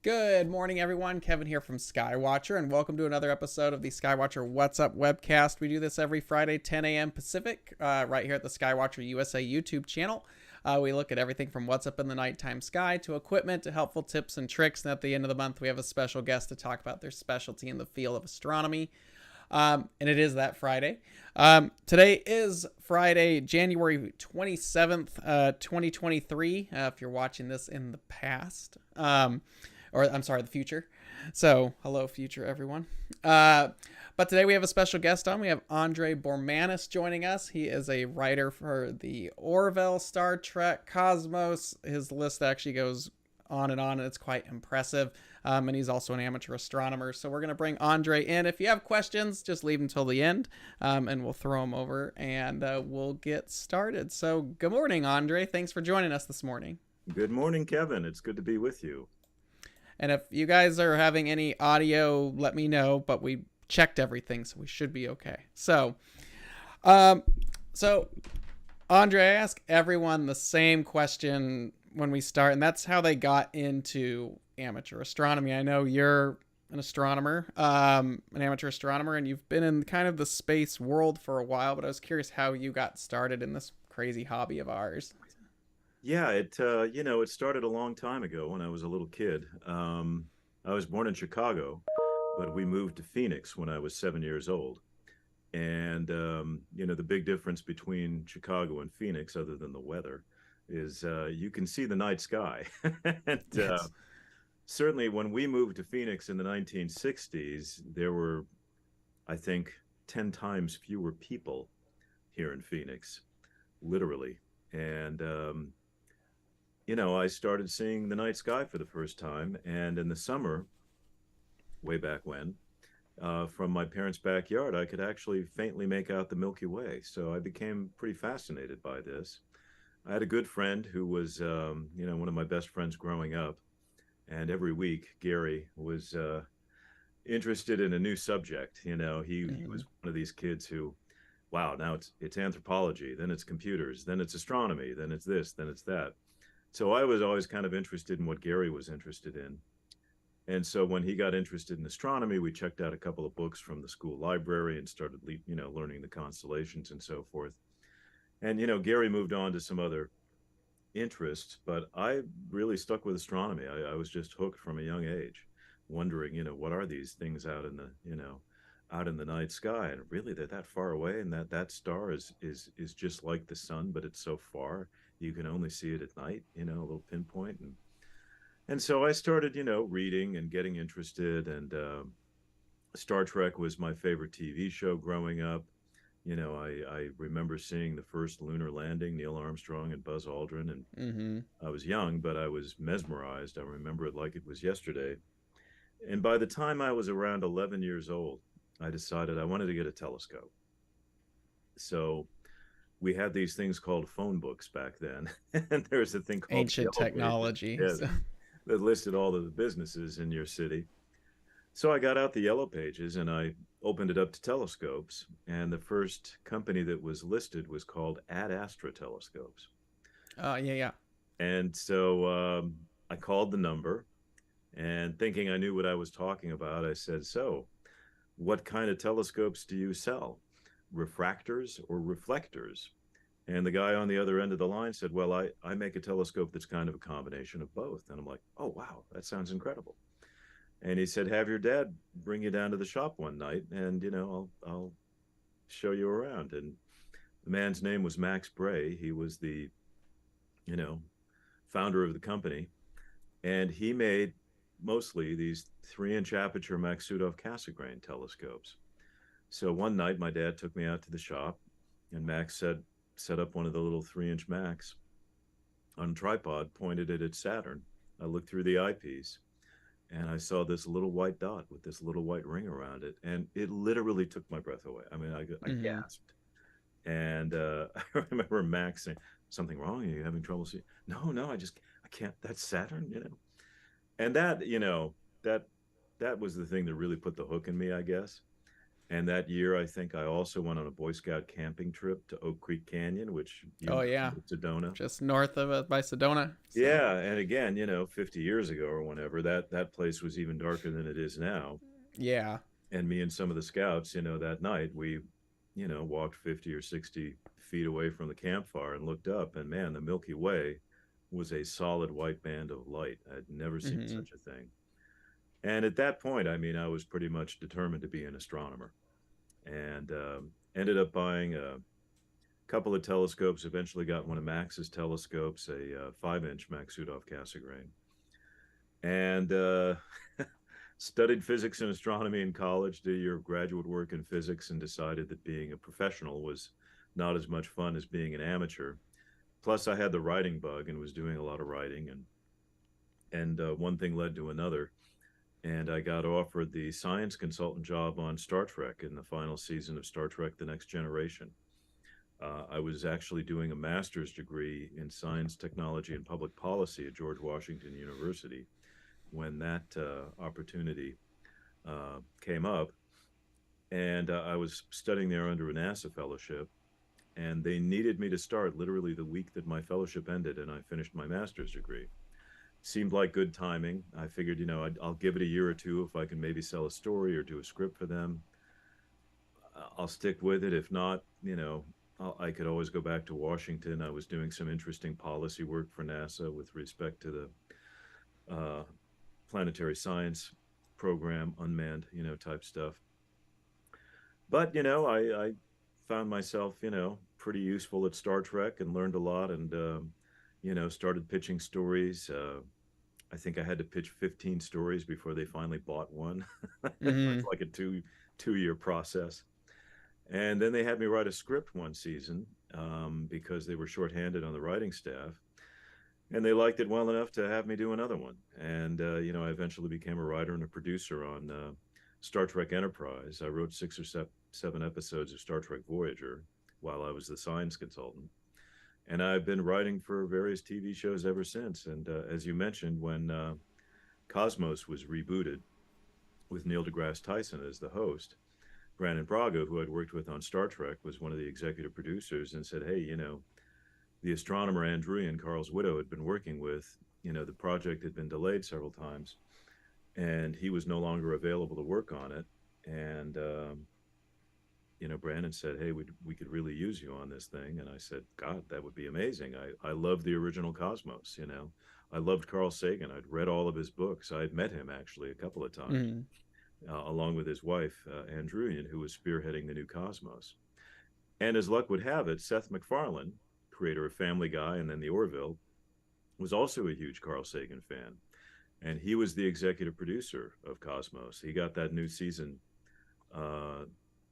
Good morning, everyone. Kevin here from Skywatcher, and welcome to another episode of the Skywatcher What's Up webcast. We do this every Friday, 10 a.m. Pacific, right here at the Skywatcher USA YouTube channel. We look at everything from what's up in the nighttime sky to equipment to helpful tips and tricks. And at the end of the month, we have a special guest to talk about their specialty in the field of astronomy. And it is that Friday. Today is Friday, January 27th, 2023, if you're watching this in the past. Or I'm sorry, the future. So, hello, future, everyone. But today we have a special guest on. We have Andre Bormanis joining us. He is a writer for the Orville, Star Trek, Cosmos. His list actually goes on, and it's quite impressive. And he's also an amateur astronomer. So we're going to bring Andre in. If you have questions, just leave them till the end, and we'll throw them over, and we'll get started. So, good morning, Andre. Thanks for joining us this morning. Good morning, Kevin. It's good to be with you. And if you guys are having any audio, let me know. But we checked everything, so we should be okay. So Andre, I ask everyone the same question when we start, and that's how they got into amateur astronomy. I know you're an astronomer, an amateur astronomer, and you've been in kind of the space world for a while. But I was curious how you got started in this crazy hobby of ours. Yeah, it started a long time ago when I was a little kid. I was born in Chicago, but we moved to Phoenix when I was 7 years old. And the big difference between Chicago and Phoenix, other than the weather, is you can see the night sky. And Yes. certainly when we moved to Phoenix in the 1960s, there were, I think, 10 times fewer people here in Phoenix, literally. And I started seeing the night sky for the first time. And in the summer, way back when, from my parents' backyard, I could actually faintly make out the Milky Way. So I became pretty fascinated by this. I had a good friend who was, one of my best friends growing up. And every week, Gary was interested in a new subject. He was one of these kids who, wow, now it's anthropology, then it's computers, then it's astronomy, then it's this, then it's that. So I was always kind of interested in what Gary was interested in. And so when he got interested in astronomy, we checked out a couple of books from the school library and started, learning the constellations and so forth. And, Gary moved on to some other interests, but I really stuck with astronomy. I was just hooked from a young age, wondering, what are these things out in the night sky, and really they're that far away, and that star is just like the sun, but it's so far you can only see it at night, a little pinpoint. And so I started, reading and getting interested, and Star Trek was my favorite TV show growing up. I remember seeing the first lunar landing, Neil Armstrong and Buzz Aldrin, and I was young, but I was mesmerized. I remember it like it was yesterday. And by the time I was around 11 years old, I decided I wanted to get a telescope. So we had these things called phone books back then, and there's a thing called Ancient Yellow Pages, technology. yeah, that listed all of the businesses in your city. So I got out the Yellow Pages and I opened it up to telescopes, and the first company that was listed was called Ad Astra Telescopes. Yeah. And so I called the number, and thinking I knew what I was talking about, I said, "So, what kind of telescopes do you sell? Refractors or reflectors?" And the guy on the other end of the line said, "Well, I make a telescope that's kind of a combination of both." And I'm like, "Oh, wow, that sounds incredible." And he said, "Have your dad bring you down to the shop one night, and I'll show you around." And the man's name was Max Bray. He was the you know founder of the company, and he made mostly these 3-inch aperture Maksutov Cassegrain telescopes. So one night, my dad took me out to the shop, and Max set up one of the little 3-inch Macs on a tripod, pointed it at Saturn. I looked through the eyepiece, and I saw this little white dot with this little white ring around it, and it literally took my breath away. I mean, I gasped, and I remember Max saying, "Something wrong? Are you having trouble seeing?" No, I can't. That's Saturn. And that was the thing that really put the hook in me, I guess. And that year, I think I also went on a Boy Scout camping trip to Oak Creek Canyon, which you Oh know, yeah, Sedona. just north of it by Sedona. So Yeah, and again, 50 years ago or whenever, that place was even darker than it is now. yeah. And me and some of the scouts, that night we, walked 50 or 60 feet away from the campfire and looked up, and man, the Milky Way was a solid white band of light. I'd never seen Hmm. such a thing. And at that point, I mean, I was pretty much determined to be an astronomer, and ended up buying a couple of telescopes. Eventually, got one of Max's telescopes, a 5-inch Maksutov Cassegrain, and studied physics and astronomy in college. Did a year of graduate work in physics, and decided that being a professional was not as much fun as being an amateur. Plus, I had the writing bug and was doing a lot of writing, and one thing led to another, and I got offered the science consultant job on Star Trek in the final season of Star Trek: The Next Generation. I was actually doing a master's degree in science, technology, and public policy at George Washington University when that opportunity came up. And I was studying there under a NASA fellowship, and they needed me to start literally the week that my fellowship ended and I finished my master's degree. Seemed like good timing. I figured, I'll give it a year or two. If I can maybe sell a story or do a script for them, I'll stick with it. If not, I could always go back to Washington. I was doing some interesting policy work for NASA with respect to the planetary science program, unmanned, type stuff. But, I found myself, pretty useful at Star Trek and learned a lot, and, started pitching stories. I think I had to pitch 15 stories before they finally bought one. It was Hmm. like a two-year process. And then they had me write a script one season, because they were shorthanded on the writing staff, and they liked it well enough to have me do another one. And I eventually became a writer and a producer on Star Trek Enterprise. I wrote 6 or 7 episodes of Star Trek Voyager while I was the science consultant. And I've been writing for various TV shows ever since. And as you mentioned, when Cosmos was rebooted with Neil deGrasse Tyson as the host, Brandon Braga, who I'd worked with on Star Trek, was one of the executive producers and said, "Hey, the astronomer Andrew, Carl's widow, had been working with, the project had been delayed several times, and he was no longer available to work on it. And, Brandon said, hey, we could really use you on this thing." And I said, God, that would be amazing. I loved the original Cosmos, I loved Carl Sagan. I'd read all of his books. I'd met him actually a couple of times, Hmm. along with his wife, Andrew, who was spearheading the new Cosmos. And as luck would have it, Seth MacFarlane, creator of Family Guy and then The Orville, was also a huge Carl Sagan fan. And he was the executive producer of Cosmos. He got that new season uh,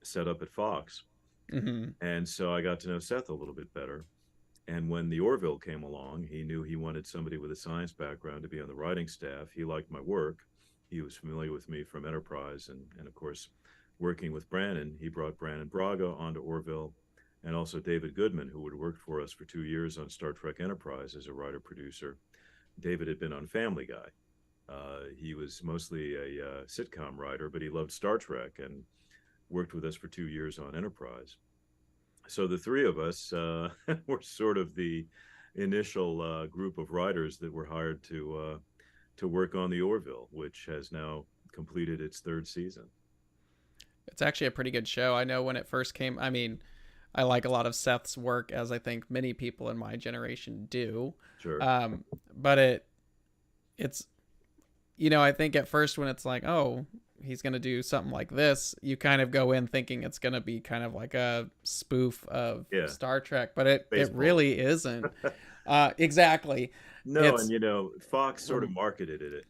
set up at Fox. Hmm. And so I got to know Seth a little bit better. And when The Orville came along, he knew he wanted somebody with a science background to be on the writing staff. He liked my work. He was familiar with me from Enterprise. And of course, working with Brandon, he brought Brandon Braga onto Orville, and also David Goodman, who had worked for us for 2 years on Star Trek Enterprise as a writer producer. David had been on Family Guy. He was mostly a sitcom writer, but he loved Star Trek and worked with us for 2 years on Enterprise. So the three of us were sort of the initial group of writers that were hired to work on the Orville, which has now completed its 3rd season. It's actually a pretty good show. I know when it first came. I mean, I like a lot of Seth's work, as I think many people in my generation do. Sure. Um, but it's I think at first when it's like, oh, he's gonna do something like this, you kind of go in thinking it's gonna be kind of like a spoof of Yeah. Star Trek, but it Baseball. really isn't. Exactly. No, and It's Fox sort of marketed it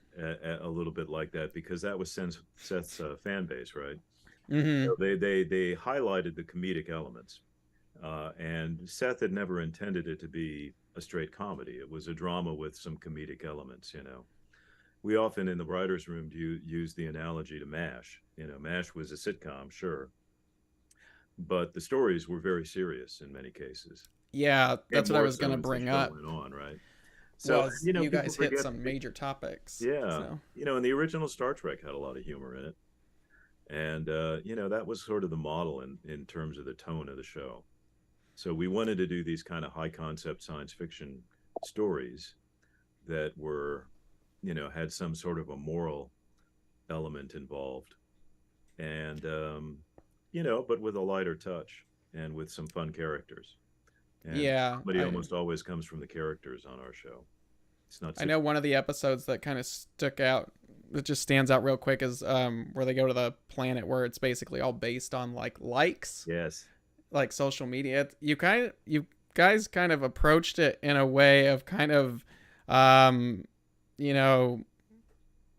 a little bit like that because that was Seth's fan base, right? mm-hmm, They highlighted the comedic elements, and Seth had never intended it to be a straight comedy. It was a drama with some comedic elements. We often in the writers' room use the analogy to MASH. MASH was a sitcom, sure, but the stories were very serious in many cases, yeah, and that's what I more was so gonna as the bring show up. went on, right? So, Was you people guys hit forget, some major topics? yeah, So and the original Star Trek had a lot of humor in it. And that was sort of the model in terms of the tone of the show. So we wanted to do these kind of high concept science fiction stories that were, had some sort of a moral element involved, and but with a lighter touch and with some fun characters. And Yeah, comedy almost always comes from the characters on our show. It's not. I know one of the episodes that kind of stuck out, that just stands out real quick, is where they go to the planet where it's basically all based on like likes, Yes. like social media. You guys kind of approached it in a way of kind of, you know,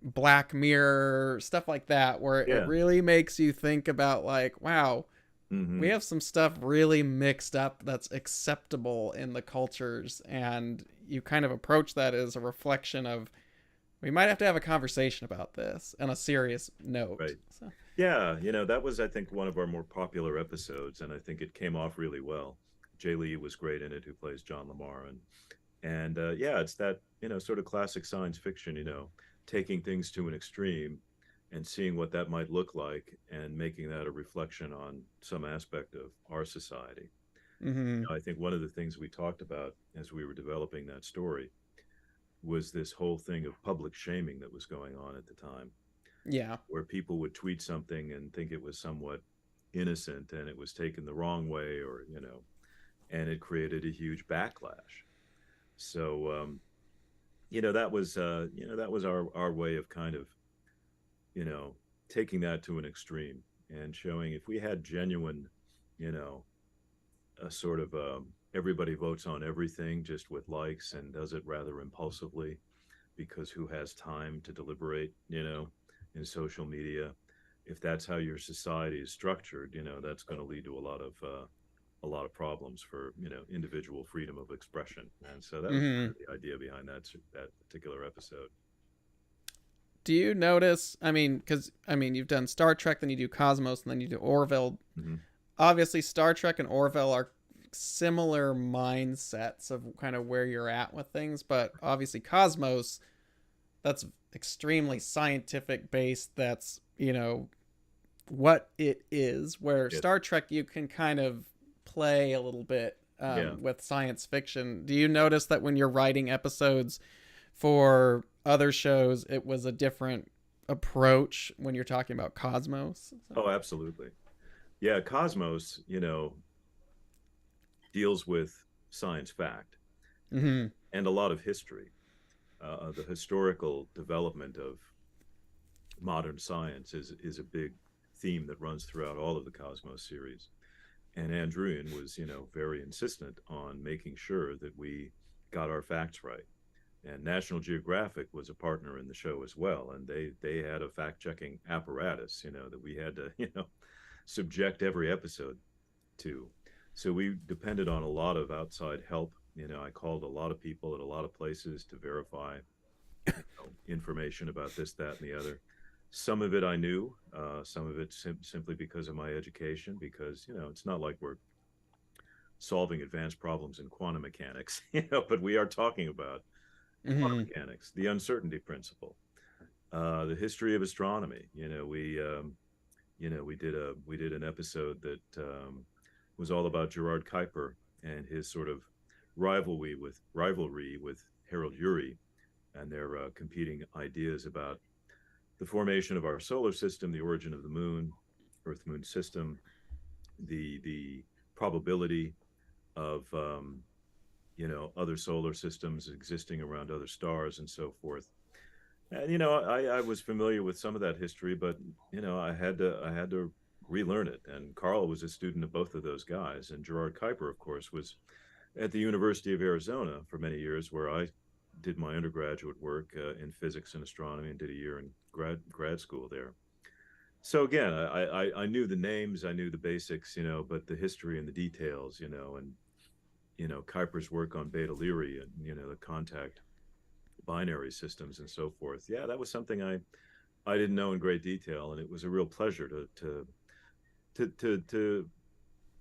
Black Mirror stuff like that, where it Yeah. really makes you think about like, wow, we Mm-hmm. have some stuff really mixed up that's acceptable in the cultures, and you kind of approach that as a reflection of, we might have to have a conversation about this on a serious note. Right. So, Yeah, that was, I think, one of our more popular episodes, and I think it came off really well. Jay Lee was great in it, who plays John Lamar, and yeah, it's that sort of classic science fiction, taking things to an extreme and seeing what that might look like, and making that a reflection on some aspect of our society. mm-hmm. I think one of the things we talked about as we were developing that story was this whole thing of public shaming that was going on at the time, Yeah. where people would tweet something and think it was somewhat innocent and it was taken the wrong way, or and it created a huge backlash. So that was our way of kind of you know taking that to an extreme and showing, if we had genuine, you know a sort of everybody votes on everything just with likes and does it rather impulsively, because who has time to deliberate, in social media? If that's how your society is structured, that's going to lead to a lot of problems for individual freedom of expression. And so that was Mm-hmm. kind of the idea behind that particular episode. Do you notice? I mean, because you've done Star Trek, then you do Cosmos, and then you do Orville. Mm-hmm. Obviously, Star Trek and Orville are similar mindsets of kind of where you're at with things, but obviously Cosmos, that's extremely scientific based. That's, what it is. Where Yes. Star Trek, you can kind of play a little bit Yeah. with science fiction. Do you notice that when you're writing episodes for other shows, it was a different approach when you're talking about Cosmos? So, Oh, absolutely. Yeah, Cosmos, deals with science fact mm-hmm. and a lot of history. The historical development of modern science is a big theme that runs throughout all of the Cosmos series. And Andrewian was, very insistent on making sure that we got our facts right. And National Geographic was a partner in the show as well, and they had a fact checking apparatus, that we had to, subject every episode to. So we depended on a lot of outside help. I called a lot of people at a lot of places to verify information about this, that, and the other. Some of it I knew, some of it simply because of my education, because it's not like we're solving advanced problems in quantum mechanics, but we are talking about quantum Mm-hmm. mechanics, the uncertainty principle, the history of astronomy. We did an episode that was all about Gerard Kuiper and his sort of rivalry with Harold Urey, and their competing ideas about the formation of our solar system, the origin of the moon, Earth-Moon system, the probability of other solar systems existing around other stars and so forth. And I was familiar with some of that history, but I had to relearn it. And Carl was a student of both of those guys, and Gerard Kuiper, of course, was at the University of Arizona for many years, where I did my undergraduate work in physics and astronomy, and did a year in grad school there. So again, I knew the names, I knew the basics, but the history and the details, and Kuiper's work on Beta Lyrae and the contact binary systems and so forth. Yeah, that was something I didn't know in great detail, and it was a real pleasure to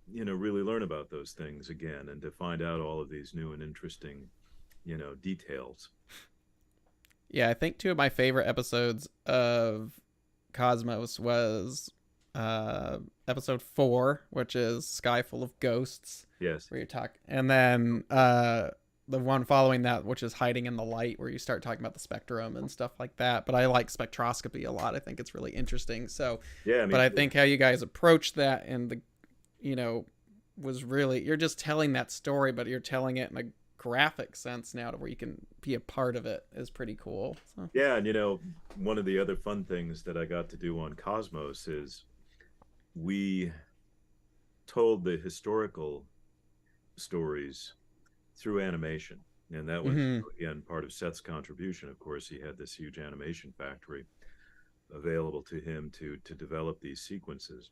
really learn about those things again, and to find out all of these new and interesting details. Yeah, I think two of my favorite episodes of Cosmos was episode 4, which is Sky Full of Ghosts. Yes. Where you talk, and then the one following that, which is Hiding in the Light, where you start talking about the spectrum and stuff like that. But I like spectroscopy a lot. I think it's really interesting. So, Yeah, but I think how you guys approach that and was really, you're just telling that story, but you're telling it in a graphic sense now to where you can be a part of it is pretty cool. So. Yeah, and one of the other fun things that I got to do on Cosmos is we told the historical stories through animation, and that was again part of Seth's contribution. Of course, he had this huge animation factory available to him to develop these sequences.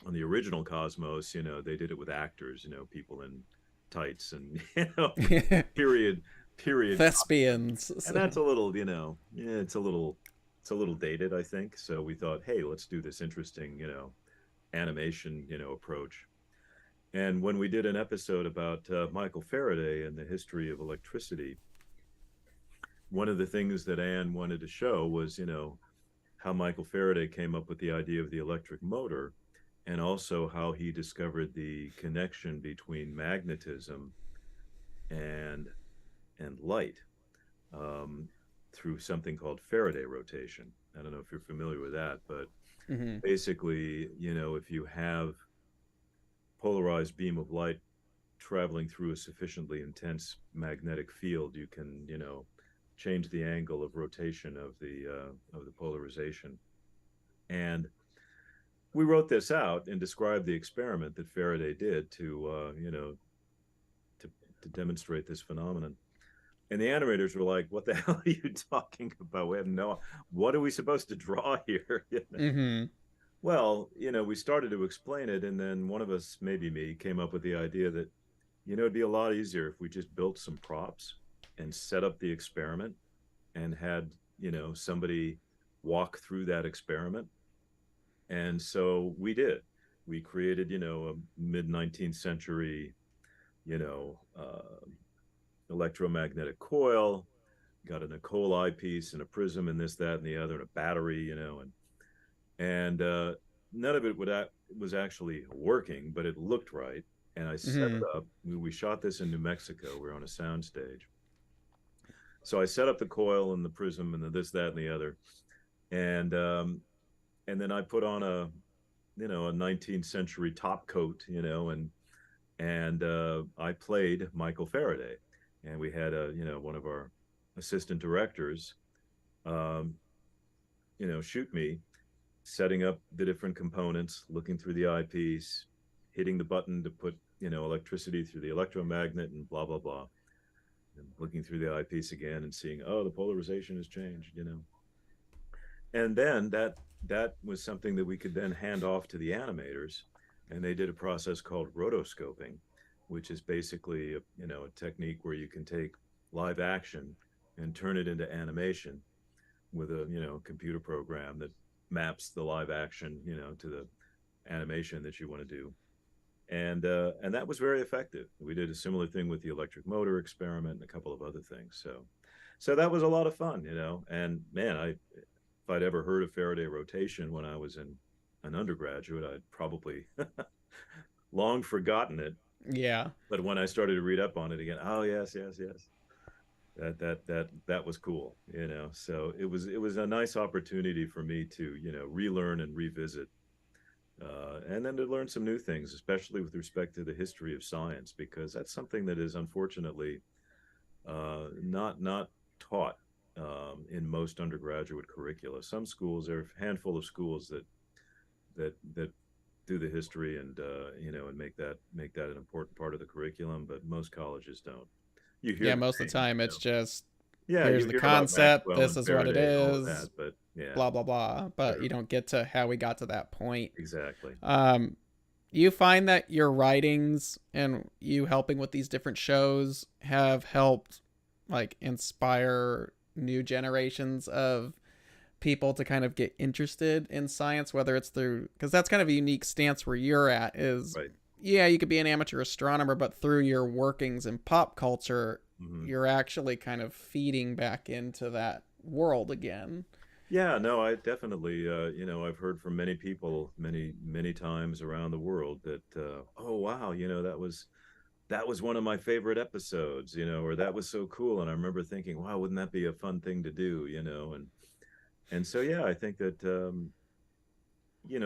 On the original Cosmos, they did it with actors, people in tights and period thespians, and that's a little, it's a little dated, I think. So we thought, hey, let's do this interesting, animation, approach. And when we did an episode about Michael Faraday and the history of electricity, one of the things that Anne wanted to show was, how Michael Faraday came up with the idea of the electric motor, and also how he discovered the connection between magnetism and light through something called Faraday rotation. I don't know if you're familiar with that, but basically, if you have polarized beam of light traveling through a sufficiently intense magnetic field, you can, change the angle of rotation of the polarization. And we wrote this out and described the experiment that Faraday did to demonstrate this phenomenon. And the animators were like, "What the hell are you talking about? We have what are we supposed to draw here?" Well, we started to explain it, and then one of us, maybe me, came up with the idea that, it'd be a lot easier if we just built some props and set up the experiment and had, somebody walk through that experiment. And so we did. We created, a mid-19th century, electromagnetic coil, got a Nicole eyepiece and a prism and this, that, and the other, and a battery, and none of it was actually working, but it looked right. And I set it up. We shot this in New Mexico. We're on a sound stage. So I set up the coil and the prism and the this, that, and the other. And then I put on a 19th century top coat, and I played Michael Faraday. And we had one of our assistant directors, shoot me, setting up the different components, looking through the eyepiece, hitting the button to put, electricity through the electromagnet and blah, blah, blah. And looking through the eyepiece again and seeing, oh, the polarization has changed, And then that was something that we could then hand off to the animators. And they did a process called rotoscoping, which is basically a technique where you can take live action and turn it into animation with a computer program that maps the live action to the animation that you want to do. And that was very effective. We did a similar thing with the electric motor experiment and a couple of other things. So that was a lot of fun, and man, if I'd ever heard of Faraday rotation when I was an undergraduate, I'd probably long forgotten it. Yeah. But when I started to read up on it again, oh yes. That was cool, So it was a nice opportunity for me to, relearn and revisit, and then to learn some new things, especially with respect to the history of science, because that's something that is unfortunately not taught in most undergraduate curricula. Some schools, there are a handful of schools that do the history and and make that an important part of the curriculum, but most colleges don't. You hear most of the time it's just Yeah, here's the concept, this is what it is, that, but yeah, blah blah blah, but you don't get to how we got to that point. Exactly. You find that your writings and you helping with these different shows have helped like inspire new generations of people to kind of get interested in science, whether it's through, because that's kind of a unique stance where you're at is right. Yeah, you could be an amateur astronomer, but through your workings in pop culture, you're actually kind of feeding back into that world again. Yeah, no, I definitely, I've heard from many people many times around the world that, oh wow, that was one of my favorite episodes, or that was so cool. And I remember thinking, wow, wouldn't that be a fun thing to do, and so yeah, I think that,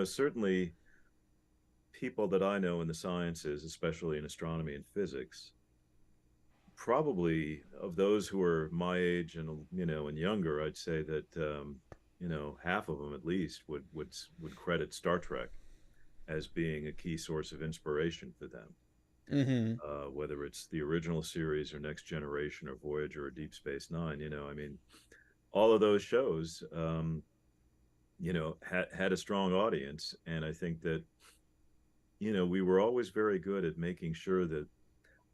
certainly people that I know in the sciences, especially in astronomy and physics, probably of those who are my age and and younger, I'd say that half of them at least would credit Star Trek as being a key source of inspiration for them. Hmm. Whether it's the original series or Next Generation or Voyager or Deep Space Nine, I mean, all of those shows, had a strong audience, and I think that we were always very good at making sure that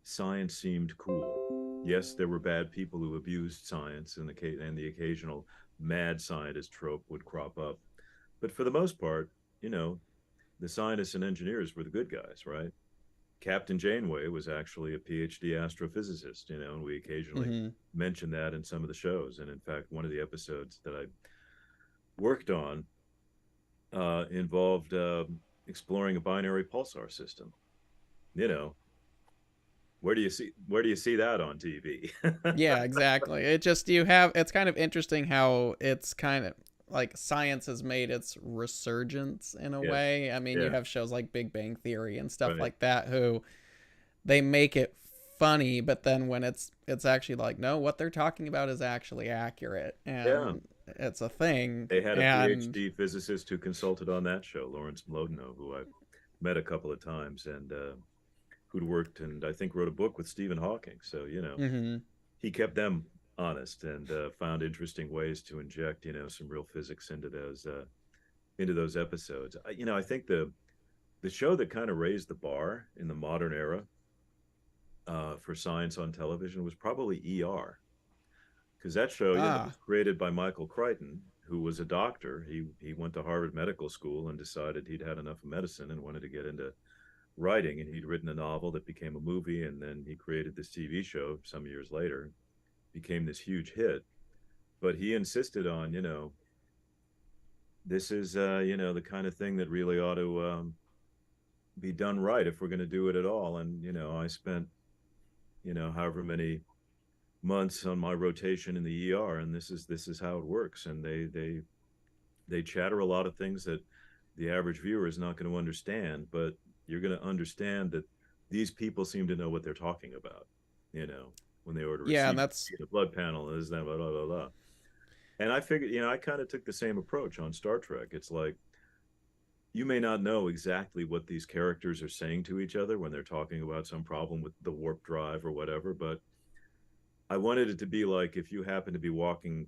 science seemed cool. Yes, there were bad people who abused science, and the occasional mad scientist trope would crop up. But for the most part, you know, the scientists and engineers were the good guys, right? Captain Janeway was actually a PhD astrophysicist, and we occasionally Hmm. mention that in some of the shows. And in fact, one of the episodes that I worked on involved exploring a binary pulsar system. You know, where do you see that on TV? Yeah, exactly. It just you have it's kind of interesting how it's kind of like science has made its resurgence in a Yeah, way. I mean, you yeah, have shows like Big Bang Theory and stuff right. like that who they make it funny, but then when it's actually like no, what they're talking about is actually accurate Yeah, and it's a thing. they had a And PhD physicist who consulted on that show, Lawrence Mlodinow, who I've met a couple of times, and who'd worked and I think wrote a book with Stephen Hawking. So mhm. he kept them honest and found interesting ways to inject some real physics into those episodes. I think the show that kind of raised the bar in the modern era for science on television was probably ER, because that show was Ah, created by Michael Crichton, who was a doctor. He went to Harvard Medical School and decided he'd had enough of medicine and wanted to get into writing, and he'd written a novel that became a movie, and then he created this TV show some years later, became this huge hit. But he insisted on, this is the kind of thing that really ought to be done right if we're going to do it at all. And I spent however many months on my rotation in the ER, and this is how it works. And they chatter a lot of things that the average viewer is not going to understand, but you're going to understand that these people seem to know what they're talking about. You know, when they order a yeah, and CBC, that's a blood panel, is that blah blah blah blah. And I figured, I kind of took the same approach on Star Trek. It's like you may not know exactly what these characters are saying to each other when they're talking about some problem with the warp drive or whatever, but I wanted it to be like if you happen to be walking,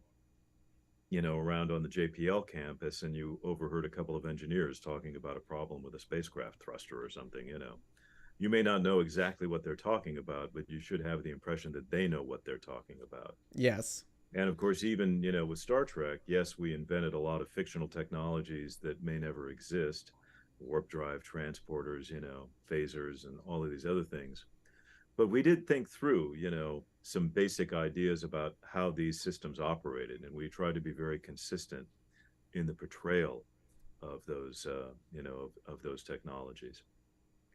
around on the JPL campus and you overheard a couple of engineers talking about a problem with a spacecraft thruster or something, you may not know exactly what they're talking about, but you should have the impression that they know what they're talking about. yes. And of course, even, with Star Trek, yes, we invented a lot of fictional technologies that may never exist, warp drive transporters, phasers, and all of these other things. But we did think through, some basic ideas about how these systems operated, and we tried to be very consistent in the portrayal of those, of those technologies.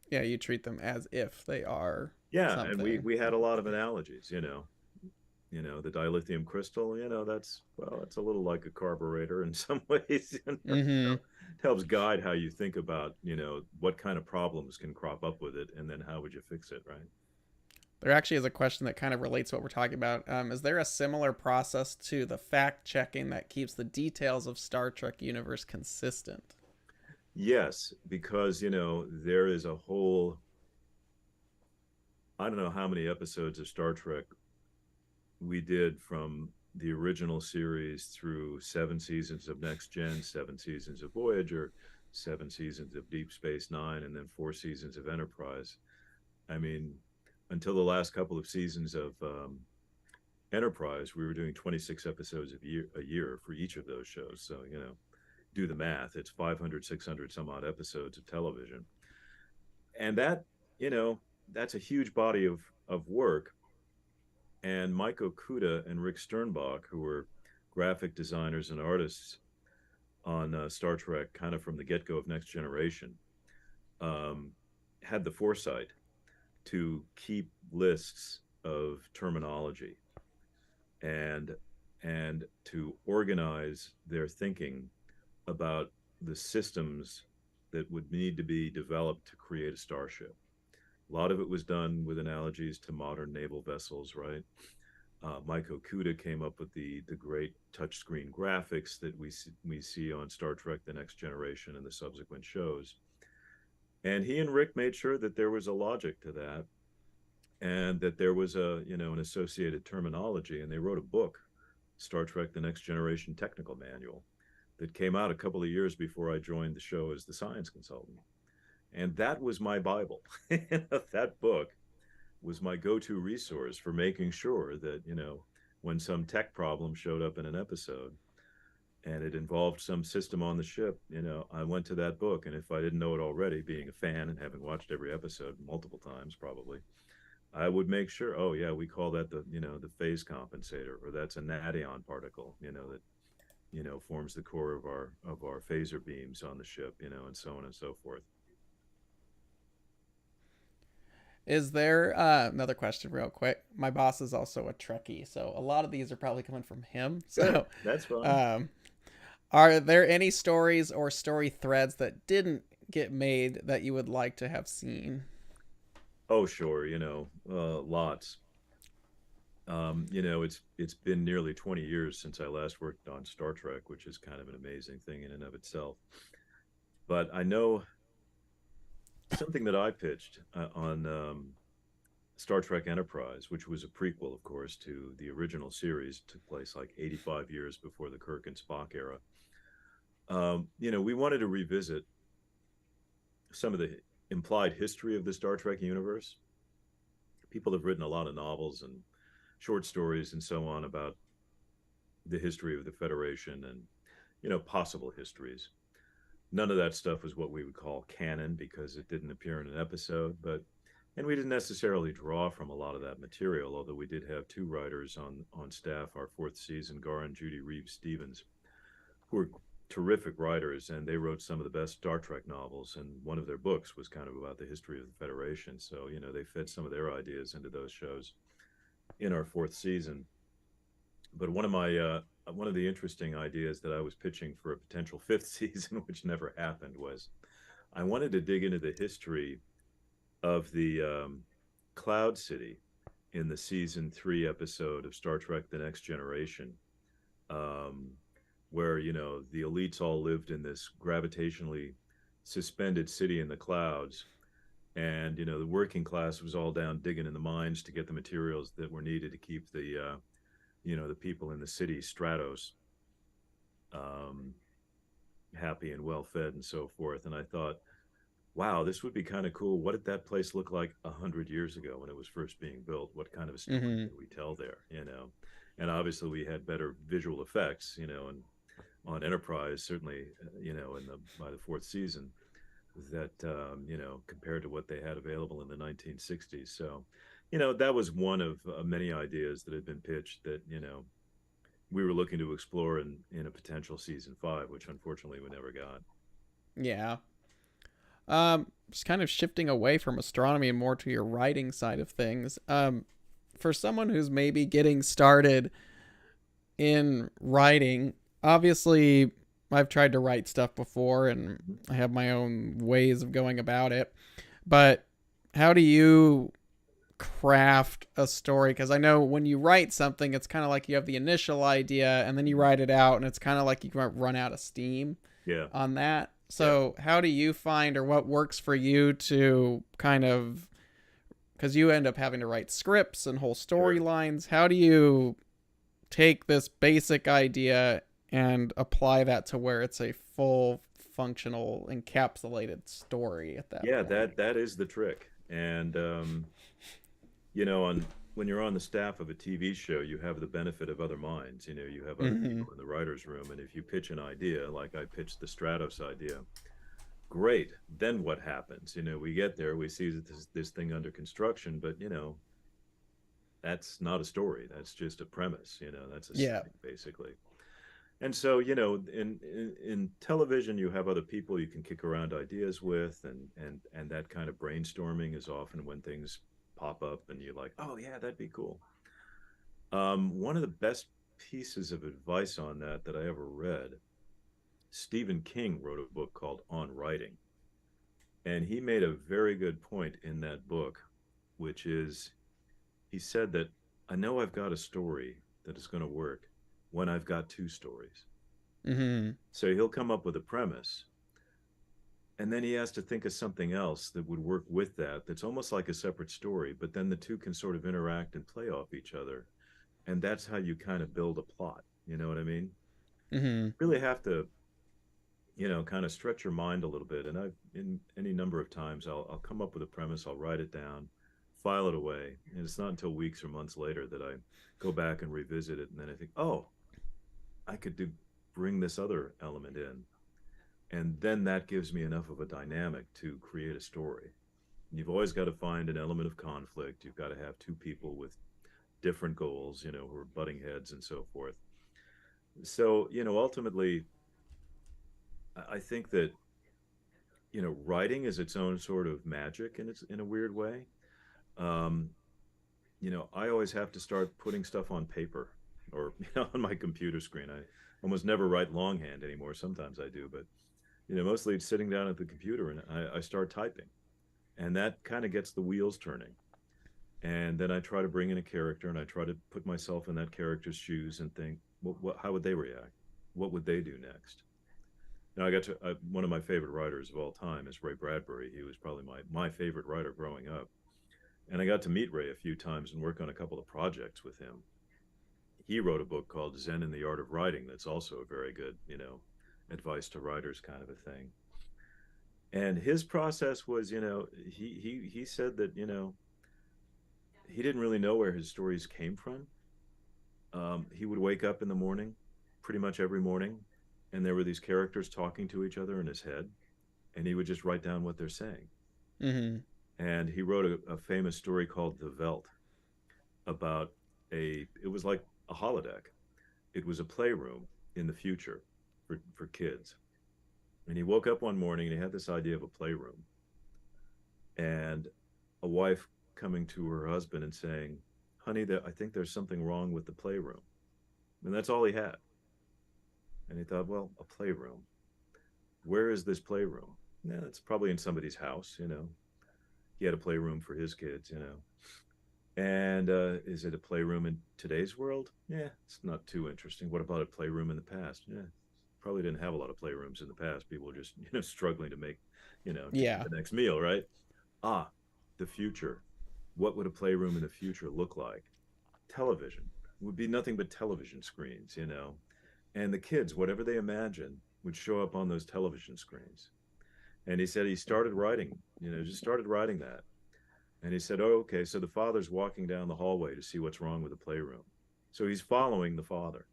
Yeah, you treat them as if they are Yeah, and we something. we had a lot of analogies, the dilithium crystal, that's a little like a carburetor in some ways. Mhm. It helps guide how you think about, what kind of problems can crop up with it, and then how would you fix it, right? There actually is a question that kind of relates to what we're talking about. Is there a similar process to the fact checking that keeps the details of Star Trek universe consistent? Yes, because there is a whole, I don't know how many episodes of Star Trek we did from the original series through 7 seasons of Next Gen, 7 seasons of Voyager, 7 seasons of Deep Space Nine, and then 4 seasons of Enterprise. I mean, until the last couple of seasons of Enterprise, we were doing 26 episodes a year for each of those shows. So, do the math. It's 500, 600 some odd episodes of television. And you know, that's a huge body of work. And Mike Okuda and Rick Sternbach, who were graphic designers and artists on Star Trek, kind of from the get go of Next Generation, um, had the foresight to keep lists of terminology and to organize their thinking about the systems that would need to be developed to create a starship. A lot of it was done with analogies to modern naval vessels, right? Mike Okuda came up with the great touchscreen graphics that we see on Star Trek: The Next Generation and the subsequent shows. And he and Rick made sure that there was a logic to that, and that there was an associated terminology. And they wrote a book, Star Trek: The Next Generation Technical Manual, that came out a couple of years before I joined the show as the science consultant. And that was my Bible. That book was my go-to resource for making sure that, when some tech problem showed up in an episode and it involved some system on the ship, I went to that book. And if I didn't know it already, being a fan and having watched every episode multiple times probably, I would make sure, oh yeah, we call that the phase compensator, or that's a nation particle, that forms the core of our phaser beams on the ship, and so on and so forth. Is there another question, real quick? My boss is also a Trekkie, so a lot of these are probably coming from him. Good, So, that's fine. um, are there any stories or story threads that didn't get made that you would like to have seen? Oh sure, lots. It's been nearly 20 years since I last worked on Star Trek, which is kind of an amazing thing in and of itself. But I know something that I pitched on Star Trek Enterprise, which was a prequel, of course, to the original series, took place like 85 years before the Kirk and Spock era. We wanted to revisit some of the implied history of the Star Trek universe. People have written a lot of novels and short stories and so on about the history of the Federation and, possible histories. None of that stuff was what we would call canon because it didn't appear in an episode, and we didn't necessarily draw from a lot of that material, although we did have two writers on staff our fourth season, Gar and Judy Reeves Stevens, who were terrific writers, and they wrote some of the best Star Trek novels, and one of their books was kind of about the history of the Federation. So, they fed some of their ideas into those shows in our fourth season. But one of the interesting ideas that I was pitching for a potential fifth season, which never happened, was I wanted to dig into the history of the Cloud City in the season 3 episode of Star Trek: The Next Generation, where the elites all lived in this gravitationally suspended city in the clouds, and the working class was all down digging in the mines to get the materials that were needed to keep the people in the city stratos um, happy and well fed and so forth. And I thought, wow, this would be kind of cool. What did that place look like 100 years ago when it was first being built? What kind of a story Mm-hmm. did we tell there? And obviously we had better visual effects, and on Enterprise, certainly, by the fourth season, that compared to what they had available in the 1960s. So, that was one of many ideas that had been pitched that we were looking to explore in a potential season 5, which unfortunately we never got. Yeah. Just kind of shifting away from astronomy and more to your writing side of things. For someone who's maybe getting started in writing, obviously I've tried to write stuff before and I have my own ways of going about it. But how do you craft a story? Because I know when you write something, it's kind of like you have the initial idea and then you write it out, and it's kind of like you might run out of steam Yeah, on that. yeah. So, how do you find, or what works for you to kind of, because you end up having to write scripts and whole Sure. storylines, how do you take this basic idea and apply that to where it's a full functional encapsulated story at that Yeah, point? that is the trick. And on when you're on the staff of a TV show, you have the benefit of other minds. You have other Mm-hmm. people in the writers' room, and if you pitch an idea, like I pitched the Stratos idea, great. Then what happens? We get there, we see that this thing under construction, but that's not a story. That's just a premise. That's a Yeah. setting, basically. And so, in television, you have other people you can kick around ideas with, and that kind of brainstorming is often when things pop up, and you're like, oh yeah, that'd be cool. One of the best pieces of advice on that I ever read, Stephen King wrote a book called On Writing, and he made a very good point in that book, which is he said that I know I've got a story that is going to work when I've got two stories. Mm-hmm. So he'll come up with a premise, and then he has to think of something else that would work with that, that's almost like a separate story, but then the two can sort of interact and play off each other. And that's how you kind of build a plot. You know what I mean? Mm-hmm. Really have to, kind of stretch your mind a little bit. And I've, in any number of times, I'll come up with a premise, I'll write it down, file it away. And it's not until weeks or months later that I go back and revisit it. And then I think, oh, I could bring this other element in. And then that gives me enough of a dynamic to create a story. You've always got to find an element of conflict. You've got to have two people with different goals, who are butting heads and so forth. So, ultimately, I think that, writing is its own sort of magic in a weird way. Um, I always have to start putting stuff on paper or, on my computer screen. I almost never write longhand anymore. Sometimes I do, but, mostly it's sitting down at the computer and I start typing. And that kind of gets the wheels turning. And then I try to bring in a character and I try to put myself in that character's shoes and think, how would they react? What would they do next? Now, I got to one of my favorite writers of all time is Ray Bradbury. He was probably my favorite writer growing up. And I got to meet Ray a few times and work on a couple of projects with him. He wrote a book called Zen and the Art of Writing that's also a very good, advice to writers kind of a thing. And his process was, he said that, he didn't really know where his stories came from. He would wake up in the morning, pretty much every morning, and there were these characters talking to each other in his head, and he would just write down what they're saying. Mm-hmm. And he wrote a famous story called The Veld about it was like a holodeck. It was a playroom in the future for kids. And he woke up one morning and he had this idea of a playroom. And a wife coming to her husband and saying, honey, I think there's something wrong with the playroom. And that's all he had. And he thought, well, a playroom. Where is this playroom? Yeah, it's probably in somebody's house. He had a playroom for his kids. And is it a playroom in today's world? Yeah, it's not too interesting. What about a playroom in the past? Yeah, probably didn't have a lot of playrooms in the past. People were just, struggling to make, to eat Yeah. the next meal, right? Ah, the future. What would a playroom in the future look like? Television would be nothing but television screens. And the kids, whatever they imagine, would show up on those television screens. And he said he started writing, just started writing that. And he said, oh, okay, so the father's walking down the hallway to see what's wrong with the playroom. So he's following the father.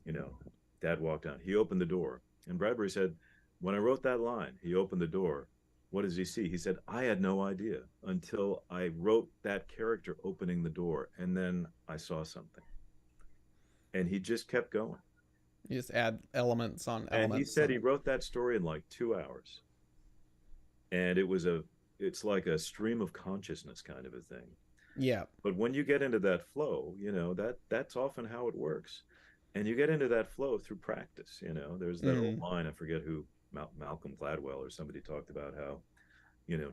You know, Dad walked down. He opened the door. And Bradbury said, when I wrote that line, he opened the door. What does he see? He said, I had no idea until I wrote that character opening the door. And then I saw something. And he just kept going. You just add elements on And he elements said and he wrote that story in like 2 hours. And it's like a stream of consciousness kind of a thing. yeah. But when you get into that flow, that's often how it works. And you get into that flow through practice. There's that old Mm-hmm. line, I forget who, Malcolm Gladwell or somebody talked about how,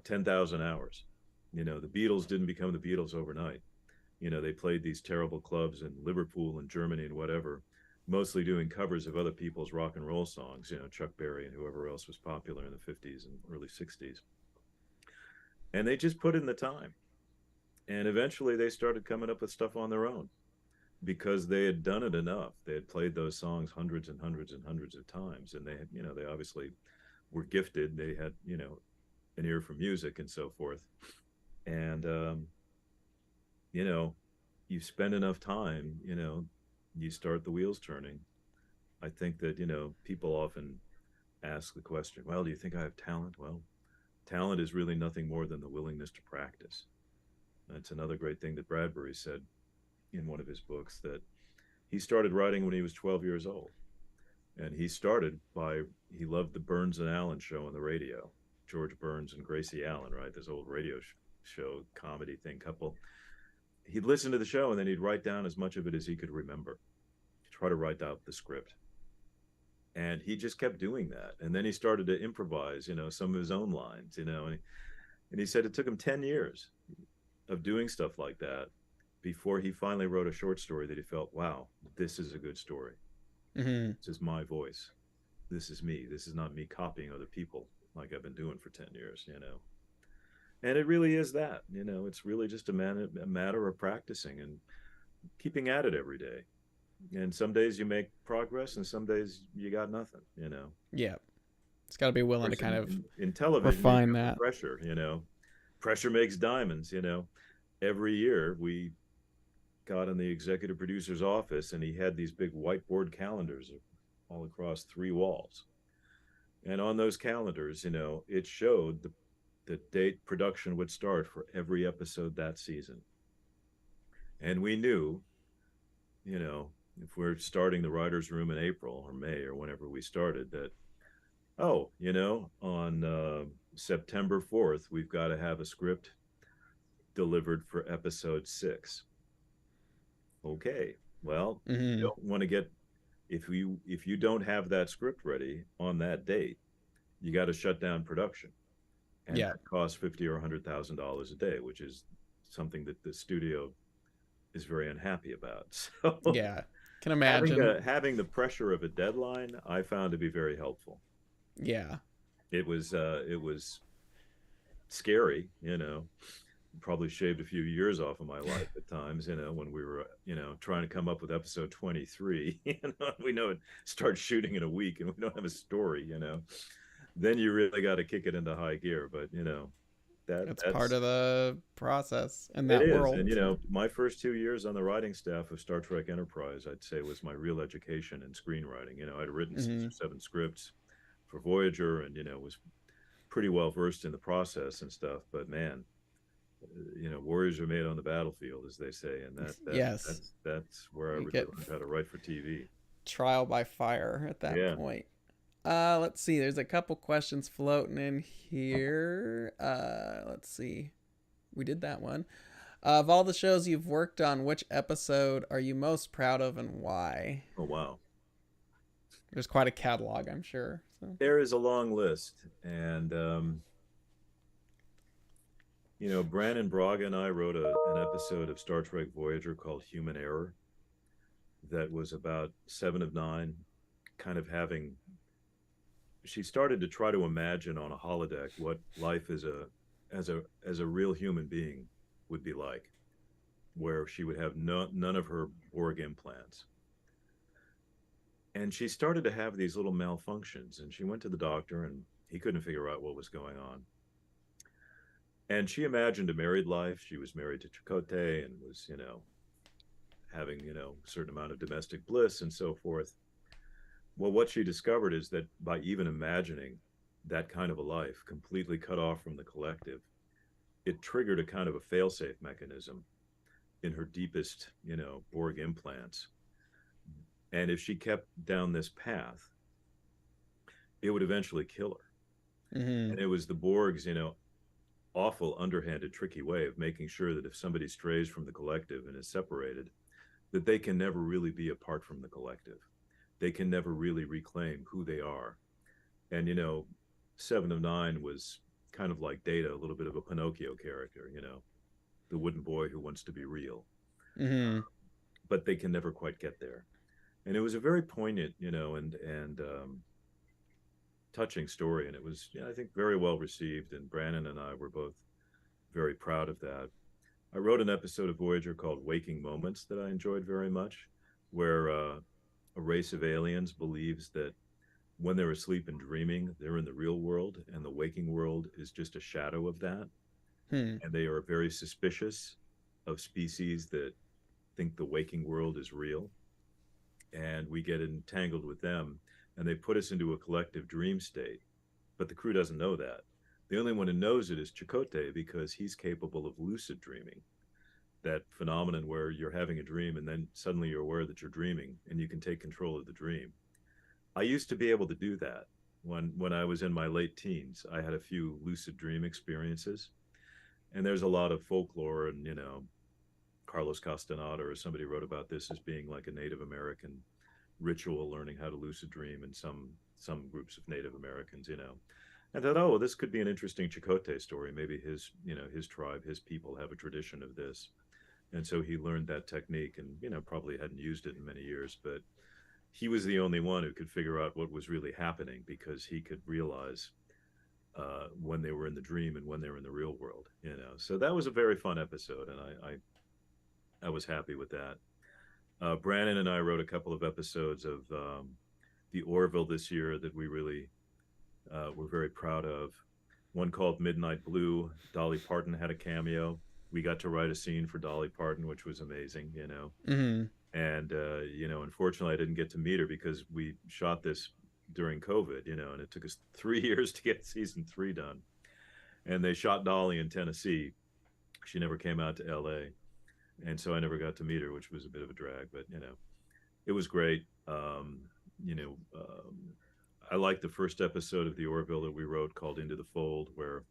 10,000 hours. The Beatles didn't become the Beatles overnight. They played these terrible clubs in Liverpool and Germany and whatever, mostly doing covers of other people's rock and roll songs, Chuck Berry and whoever else was popular in the 50s and early 60s. And they just put in the time. And eventually they started coming up with stuff on their own because they had done it enough. They had played those songs hundreds and hundreds and hundreds of times. And they had, they obviously were gifted. They had, an ear for music and so forth. And, you know, you spend enough time, you start the wheels turning. I think that, people often ask the question, well, do you think I have talent? Well, talent is really nothing more than the willingness to practice. That's another great thing that Bradbury said in one of his books, that he started writing when he was 12 years old. And he started by, he loved the Burns and Allen show on the radio. George Burns and Gracie Allen, right? This old radio show comedy thing couple. He'd listen to the show and then he'd write down as much of it as he could remember, try to write out the script. And he just kept doing that. And then he started to improvise, some of his own lines, and he said it took him 10 years of doing stuff like that before he finally wrote a short story that he felt, wow, this is a good story. Mm-hmm. This is my voice. This is me. This is not me copying other people like I've been doing for 10 years. And it really is that, it's really just a matter of practicing and keeping at it every day. And some days you make progress and some days you got nothing. Yeah. It's got to be willing to kind of in television, refine that. pressure. Pressure makes diamonds. Every year we got in the executive producer's office and he had these big whiteboard calendars all across 3 walls. And on those calendars, it showed the date production would start for every episode that season. And we knew, if we're starting the writer's room in April or May or whenever we started, that, on September 4th, we've got to have a script delivered for episode 6. Okay, well, you don't want to get, if you don't have that script ready on that date, you got to shut down production. And that costs $50,000 or $100,000 a day, which is something that the studio is very unhappy about. So yeah, can imagine having the pressure of a deadline I found to be very helpful. Yeah, it was scary. Probably shaved a few years off of my life at times, when we were, trying to come up with episode 23. We know it starts shooting in a week and we don't have a story. Then you really got to kick it into high gear. But that's part of the process in that world. And my first 2 years on the writing staff of Star Trek Enterprise, I'd say, was my real education in screenwriting. I'd written 6 or 7 scripts for Voyager, and was pretty well versed in the process and stuff. But man, warriors are made on the battlefield, as they say, and that's where I really learned how to write for TV. Trial by fire at that point. Let's see. There's a couple questions floating in here. Let's see. We did that one. Of all the shows you've worked on, which episode are you most proud of and why? Oh, wow. There's quite a catalog, I'm sure. So. There is a long list. And, Brannon Braga and I wrote an episode of Star Trek Voyager called Human Error that was about 7 of 9, kind of having... She started to try to imagine on a holodeck what life as a real human being would be like, where she would have none of her Borg implants. And she started to have these little malfunctions, and she went to the doctor and he couldn't figure out what was going on. And she imagined a married life. She was married to Chakotay and was, having, a certain amount of domestic bliss and so forth. Well, what she discovered is that by even imagining that kind of a life, completely cut off from the collective, it triggered a kind of a fail-safe mechanism in her deepest, Borg implants. And if she kept down this path, it would eventually kill her. Mm-hmm. And it was the Borg's, awful, underhanded, tricky way of making sure that if somebody strays from the collective and is separated, that they can never really be apart from the collective. They can never really reclaim who they are. And, 7 of 9 was kind of like Data, a little bit of a Pinocchio character, the wooden boy who wants to be real. Mm-hmm. But they can never quite get there. And it was a very poignant, and touching story. And it was, I think, very well received. And Brannon and I were both very proud of that. I wrote an episode of Voyager called Waking Moments that I enjoyed very much, where a race of aliens believes that when they're asleep and dreaming, they're in the real world, and the waking world is just a shadow of that. And they are very suspicious of species that think the waking world is real. And we get entangled with them, and they put us into a collective dream state. But the crew doesn't know that. The only one who knows it is Chakotay, because he's capable of lucid dreaming. That phenomenon where you're having a dream and then suddenly you're aware that you're dreaming and you can take control of the dream. I used to be able to do that when I was in my late teens. I had a few lucid dream experiences, and there's a lot of folklore, and Carlos Castaneda or somebody wrote about this as being like a Native American ritual, learning how to lucid dream in some groups of Native Americans. I thought, oh, well, this could be an interesting Chakotay story. Maybe his tribe, his people have a tradition of this, and so he learned that technique, and probably hadn't used it in many years, but he was the only one who could figure out what was really happening, because he could realize when they were in the dream and when they were in the real world. So that was a very fun episode, and I was happy with that. Brandon and I wrote a couple of episodes of the Orville this year that we really were very proud of. One called Midnight Blue. Dolly Parton had a cameo. We got to write a scene for Dolly Parton, which was amazing. Mm-hmm. And unfortunately, I didn't get to meet her because we shot this during COVID. And it took us 3 years to get season 3 done. And they shot Dolly in Tennessee. She never came out to LA. And so I never got to meet her, which was a bit of a drag, but it was great. I liked the first episode of the Orville that we wrote called Into the Fold, where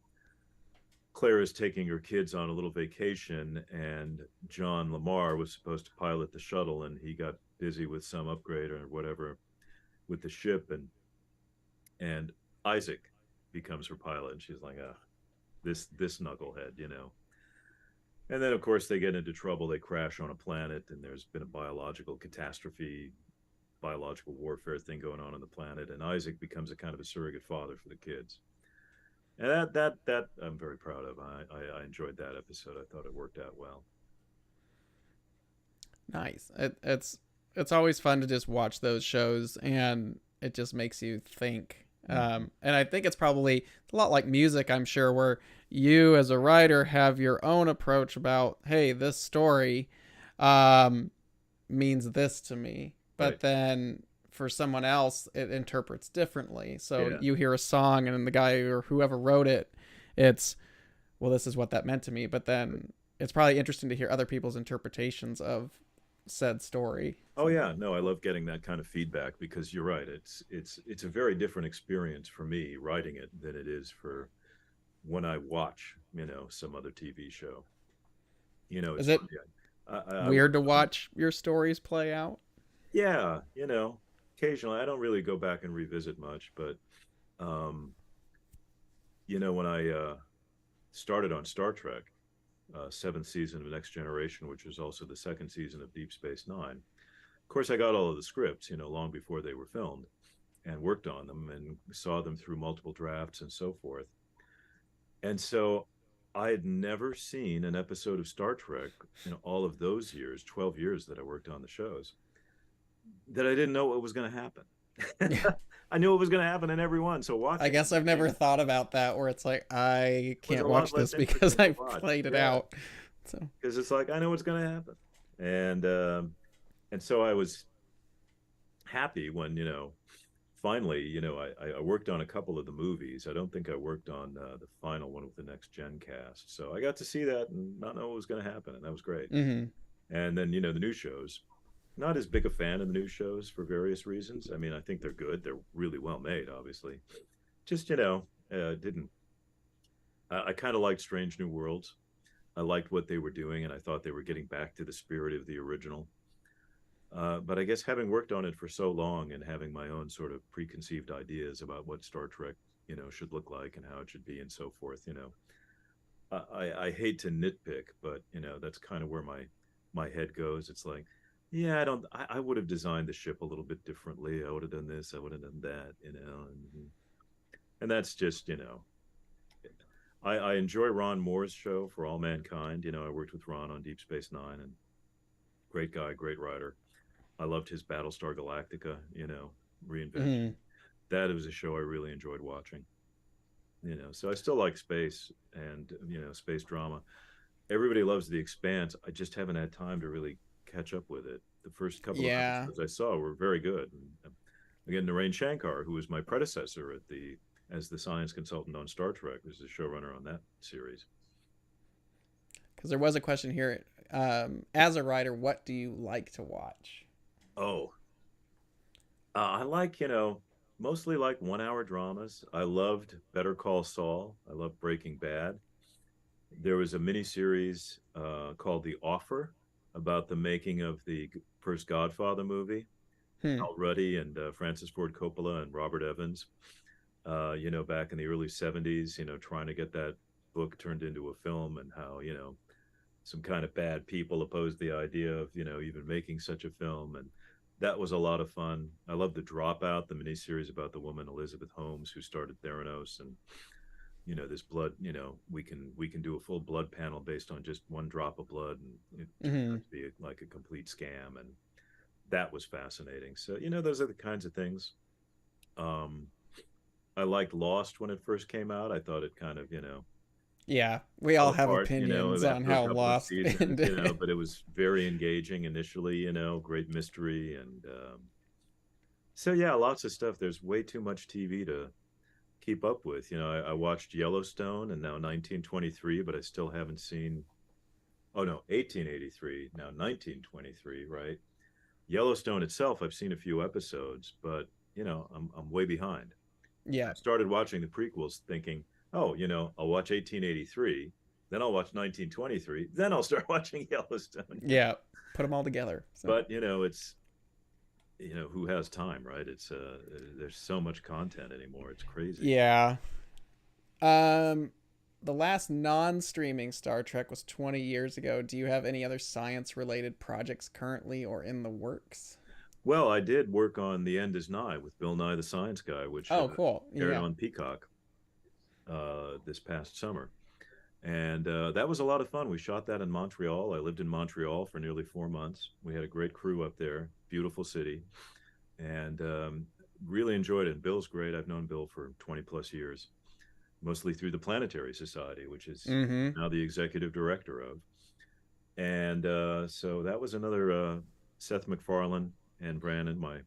Claire is taking her kids on a little vacation, and John Lamar was supposed to pilot the shuttle, and he got busy with some upgrade or whatever with the ship, and Isaac becomes her pilot, and she's like, ah, this knucklehead. And then, of course, they get into trouble. They crash on a planet, and there's been a biological catastrophe, biological warfare thing going on the planet, and Isaac becomes a kind of a surrogate father for the kids. And that I'm very proud of. I enjoyed that episode. I thought it worked out well. Nice. It's always fun to just watch those shows, and it just makes you think. And I think it's probably a lot like music, I'm sure, where you as a writer have your own approach about, hey, this story means this to me. But Right. then for someone else, it interprets differently. So Yeah. you hear a song and the guy or whoever wrote it, it's, well, this is what that meant to me. But then it's probably interesting to hear other people's interpretations of said story. Oh yeah, no, I love getting that kind of feedback, because you're right. It's a very different experience for me writing it than it is for when I watch, some other TV show. It's Is it funny. weird to watch your stories play out? Yeah, occasionally. I don't really go back and revisit much, but um, when I started on Star Trek, seventh season of Next Generation, which was also the second season of Deep Space Nine. Of course, I got all of the scripts, long before they were filmed, and worked on them and saw them through multiple drafts and so forth. And so I had never seen an episode of Star Trek in all of those years, 12 years that I worked on the shows, that I didn't know what was going to happen. I knew it was going to happen in every one. So watching, I guess I've never thought about that, where it's like, I can't watch this because I played it out. So because it's like, I know what's going to happen. And so I was happy when, finally, I worked on a couple of the movies. I don't think I worked on the final one with the Next Gen cast. So I got to see that and not know what was going to happen. And that was great. mm-hmm. And then, the new shows, not as big a fan of the new shows for various reasons. I mean, I think they're good. They're really well made, obviously. Just, didn't. I kind of liked Strange New Worlds. I liked what they were doing, and I thought they were getting back to the spirit of the original. But I guess having worked on it for so long and having my own sort of preconceived ideas about what Star Trek, should look like and how it should be and so forth, I hate to nitpick, but, that's kind of where my head goes. It's like, yeah, I would have designed the ship a little bit differently. I would have done this. I would have done that, and that's just, I enjoy Ron Moore's show For All Mankind. I worked with Ron on Deep Space Nine, and great guy, great writer. I loved his Battlestar Galactica, reinvention. Mm-hmm. That was a show I really enjoyed watching. So I still like space and, space drama. Everybody loves The Expanse. I just haven't had time to really catch up with it. The first couple of episodes I saw were very good. And, again, Narain Shankar, who was my predecessor as the science consultant on Star Trek, was the showrunner on that series. Because there was a question here. As a writer, what do you like to watch? Oh, I like, mostly like 1 hour dramas. I loved Better Call Saul. I loved Breaking Bad. There was a miniseries called The Offer about the making of the first Godfather movie. Hmm. Al Ruddy and Francis Ford Coppola and Robert Evans, back in the early 70s, trying to get that book turned into a film, and how, some kind of bad people opposed the idea of, even making such a film. And that was a lot of fun. I love The Dropout, the miniseries about the woman Elizabeth Holmes who started Theranos. And this blood, we can do a full blood panel based on just one drop of blood, and it turned Hmm. out to be like a complete scam. And that was fascinating. So, those are the kinds of things. um I liked Lost when it first came out. I thought it kind of, Yeah, we fell all have apart, opinions on after a how couple of Lost seasons, ended. but it was very engaging initially, great mystery. And so, yeah, lots of stuff. There's way too much TV to keep up with. I watched Yellowstone and now 1923, but I still haven't seen, oh no, 1883, now 1923, right? Yellowstone itself, I've seen a few episodes, but I'm way behind. I Yeah, started watching the prequels thinking, oh, I'll watch 1883, then I'll watch 1923, then I'll start watching Yellowstone. yeah, put them all together. So But, it's, who has time, right? It's there's so much content anymore. It's crazy. yeah. Um, the last non-streaming Star Trek was 20 years ago. Do you have any other science-related projects currently or in the works? Well, I did work on The End Is Nigh with Bill Nye the Science Guy, which Oh, cool. aired Yeah. on Peacock this past summer. And that was a lot of fun. We shot that in Montreal. I lived in Montreal for nearly 4 months. We had a great crew up there, beautiful city, and really enjoyed it. Bill's great. I've known Bill for 20 plus years, mostly through the Planetary Society, which is Mm-hmm. now the executive director of. And so that was another Seth MacFarlane and Brandon, my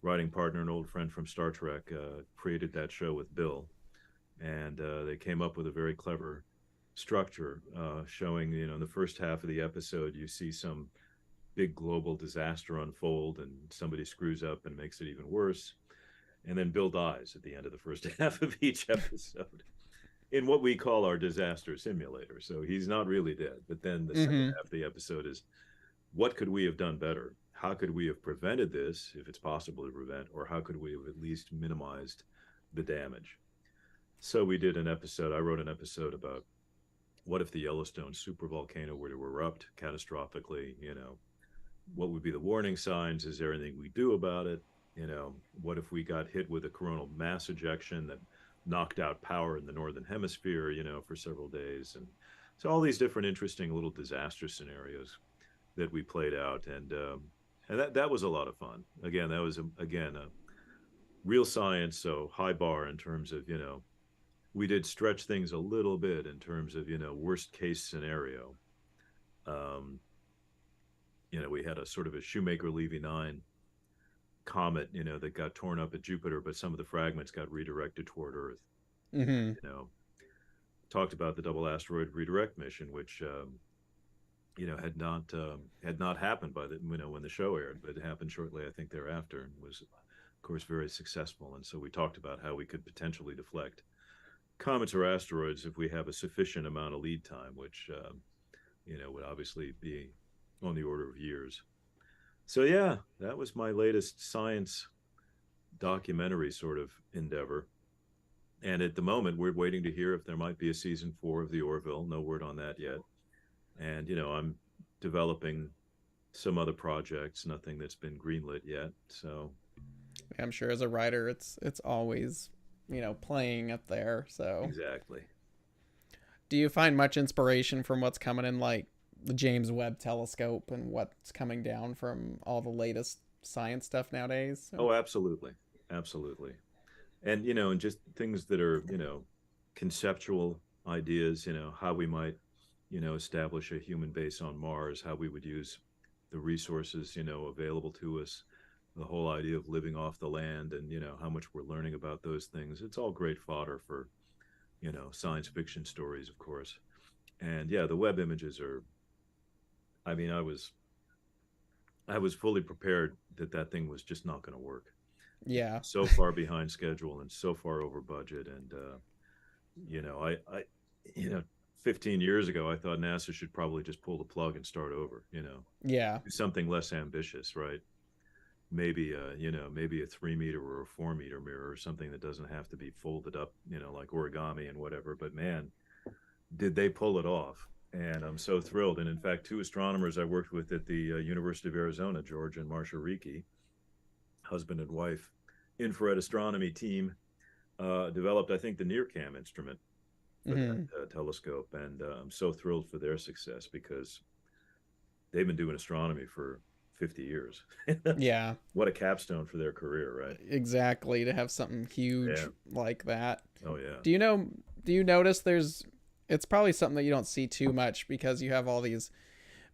writing partner and old friend from Star Trek, created that show with Bill. And they came up with a very clever structure, showing, in the first half of the episode, you see some big global disaster unfold and somebody screws up and makes it even worse. And then Bill dies at the end of the first half of each episode in what we call our disaster simulator. So he's not really dead. But then the second Mm-hmm. half of the episode is, what could we have done better? How could we have prevented this, if it's possible to prevent, or how could we have at least minimized the damage? So we did an episode. I wrote an episode about, what if the Yellowstone supervolcano were to erupt catastrophically? What would be the warning signs? Is there anything we do about it? What if we got hit with a coronal mass ejection that knocked out power in the northern hemisphere, for several days? And so all these different interesting little disaster scenarios that we played out. And that was a lot of fun. Again, that was again a real science, so high bar in terms of, we did stretch things a little bit in terms of, worst case scenario. um we had a sort of a Shoemaker Levy 9 comet, that got torn up at Jupiter, but some of the fragments got redirected toward Earth. Mm-hmm. you know Talked about the double asteroid redirect mission, which had not happened by the when the show aired, but it happened shortly, I think, thereafter, and was, of course, very successful. And so we talked about how we could potentially deflect comets or asteroids if we have a sufficient amount of lead time, which would obviously be on the order of years. So yeah, that was my latest science documentary sort of endeavor. And at the moment, we're waiting to hear if there might be a season 4 of the Orville. No word on that yet. And I'm developing some other projects, nothing that's been greenlit yet. So I'm sure as a writer, it's always playing up there. So, exactly. do you find much inspiration from what's coming in, like the James Webb Telescope and what's coming down from all the latest science stuff nowadays? So, Oh, absolutely, absolutely. And and just things that are conceptual ideas. How we might establish a human base on Mars, how we would use the resources available to us, the whole idea of living off the land, and how much we're learning about those things. It's all great fodder for science fiction stories, of course. And yeah, the web images are, I mean, I was I was fully prepared that that thing was just not going to work. Yeah. So far behind schedule and so far over budget. And you know, you know, 15 years ago, I thought NASA should probably just pull the plug and start over. You know, Yeah. do something less ambitious, right? Maybe you know, maybe a 3 meter or a 4 meter mirror or something that doesn't have to be folded up, you know, like origami and whatever. But man, did they pull it off? And I'm so thrilled. And in fact, two astronomers I worked with at the University of Arizona, George and Marsha Ricci, husband and wife, infrared astronomy team, developed, I think, the NIRCam instrument for that Hmm. telescope. And I'm so thrilled for their success because they've been doing astronomy for 50 years. Yeah. What a capstone for their career, right? Exactly. To have something huge Yeah. like that. Oh, yeah. Do you know? Do you notice there's? It's probably something that you don't see too much because you have all these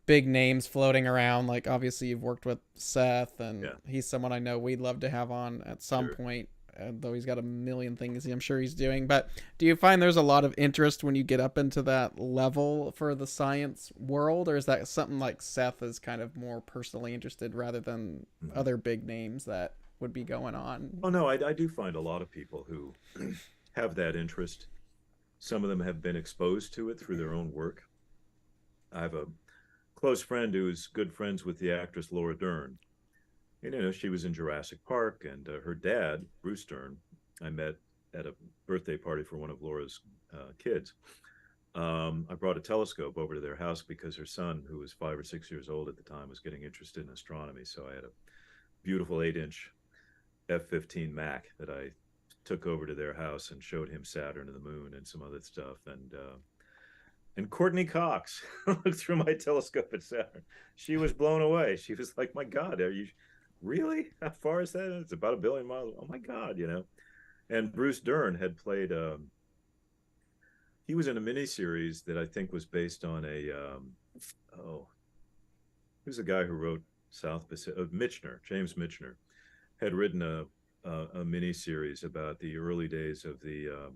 big names floating around. Like obviously you've worked with Seth, and Yeah. he's someone I know we'd love to have on at some Sure. point. Though he's got a million things I'm sure he's doing. But do you find there's a lot of interest when you get up into that level for the science world, or is that something like Seth is kind of more personally interested rather than Mhm. other big names that would be going on? Oh, no, I do find a lot of people who have that interest. Some of them have been exposed to it through their own work. I have a close friend who's good friends with the actress Laura Dern. And, you know, she was in Jurassic Park, and her dad, Bruce Dern, I met at a birthday party for one of Laura's kids. I brought a telescope over to their house because her son, who was 5 or 6 years old at the time, was getting interested in astronomy. So I had a beautiful 8-inch F-15 Mac that I took over to their house and showed him Saturn and the moon and some other stuff. And Courtney Cox looked through my telescope at Saturn. She was blown away. She was like, "My God, are you really? How far is that? It's about 1 billion miles. Oh my God, you know." And Bruce Dern had played. He was in a miniseries that I think was based on a. Oh, who's the guy who wrote South Pacific? Michener, James Michener, had written a miniseries about the early days of the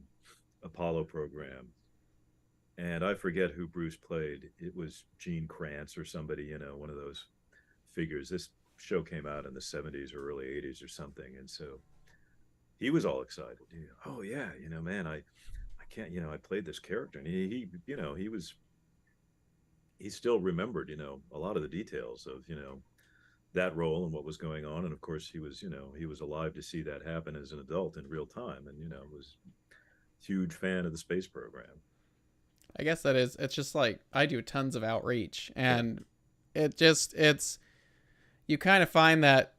Apollo program, and I forget who Bruce played. It was Gene Kranz or somebody, you know, one of those figures. This show came out in the 70s or early 80s or something, and so he was all excited. Oh yeah, you know, man, I can't, you know, I played this character, and you know, he still remembered, you know, a lot of the details of, you know, that role and what was going on, and of course he was, you know, he was alive to see that happen as an adult in real time, and you know, was a huge fan of the space program. I guess that is. It's just like I do tons of outreach, Yeah, and it's you kind of find that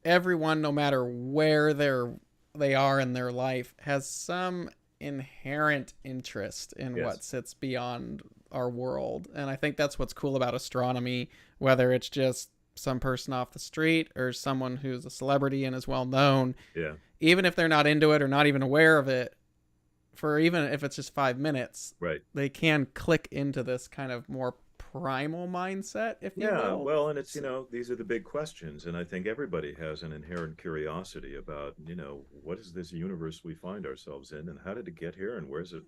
everyone, no matter where they are in their life, has some inherent interest in yes, what sits beyond our world. And I think that's what's cool about astronomy, whether it's just some person off the street or someone who's a celebrity and is well known, yeah, even if they're not into it or not even aware of it, for even if it's just 5 minutes, right. they can click into this kind of more primal mindset, if you Yeah, will. well, and it's, you So, know, these are the big questions. And I think everybody has an inherent curiosity about, you know, what is this universe we find ourselves in, and how did it get here, and where's it,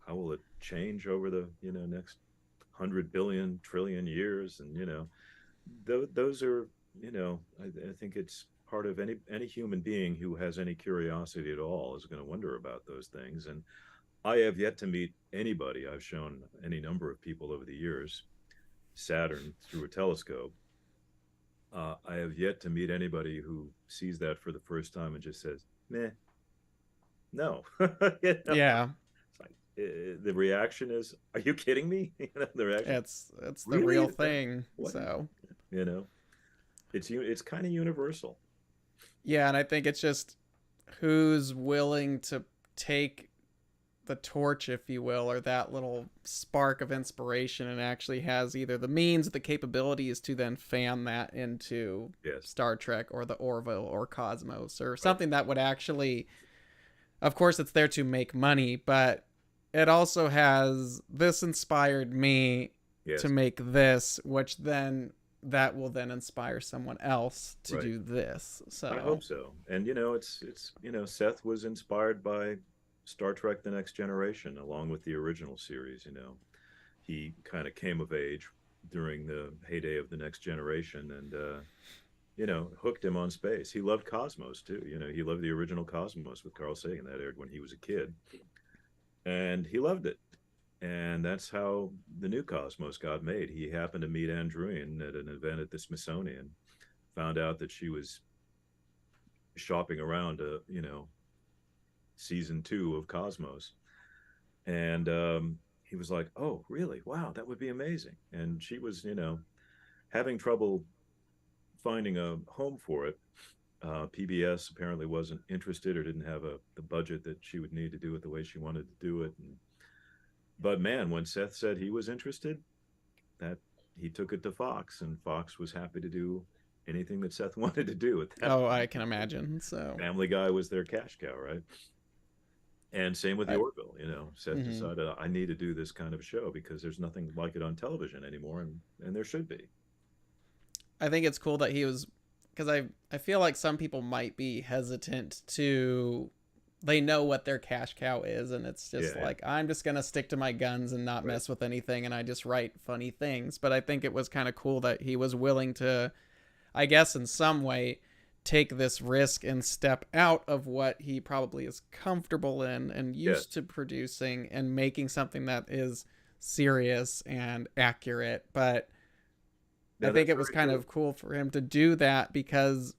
how will it change over the, you know, next 100 billion trillion years? And, you know, those are, you know, I think it's part of any human being who has any curiosity at all is going to wonder about those things. And I have yet to meet anybody. I've shown any number of people over the years Saturn through a telescope. I have yet to meet anybody who sees that for the first time and just says, "Meh, no." You know, yeah, it's like the reaction is, "Are you kidding me?" You know, the reaction, it's the "Really? real thing. What?" So, You know, it's kind of universal. yeah, and I think it's just who's willing to take the torch, if you will, or that little spark of inspiration and actually has either the means or the capabilities to then fan that into Yes, Star Trek or the Orville or Cosmos or right. something that would actually, of course, it's there to make money, but it also has this inspired me to Yes, make this, which then that will then inspire someone else to right. do this. I So, hope so. And you know, it's you know, Seth was inspired by Star Trek: The Next Generation, along with the original series. You know, he kind of came of age during the heyday of the Next Generation, and hooked him on space. He loved Cosmos too. He loved the original Cosmos with Carl Sagan that aired when he was a kid, and he loved it. And that's how the new Cosmos got made. He happened to meet Andrewian at an event at the Smithsonian, found out that she was shopping around season 2 of Cosmos, and he was like, "Oh, really? Wow, that would be amazing." And she was, having trouble finding a home for it. PBS apparently wasn't interested or didn't have the budget that she would need to do it the way she wanted to do it. But man, when Seth said he was interested, that he took it to Fox, and Fox was happy to do anything that Seth wanted to do at that Oh, point. I can imagine. So Family Guy was their cash cow, right? And same with the I, Orville. Seth mhm. decided I need to do this kind of show because there's nothing like it on television anymore, and there should be. I think it's cool that he was, because I feel like some people might be hesitant to, they know what their cash cow is, and it's just Yeah, like, I'm just gonna stick to my guns and not right. mess with anything, and I just write funny things. But I think it was kind of cool that he was willing to, I guess in some way, take this risk and step out of what he probably is comfortable in and used Yes. to producing and making something that is serious and accurate. But I Yeah, think that's it was very kind true. of cool for him to do that because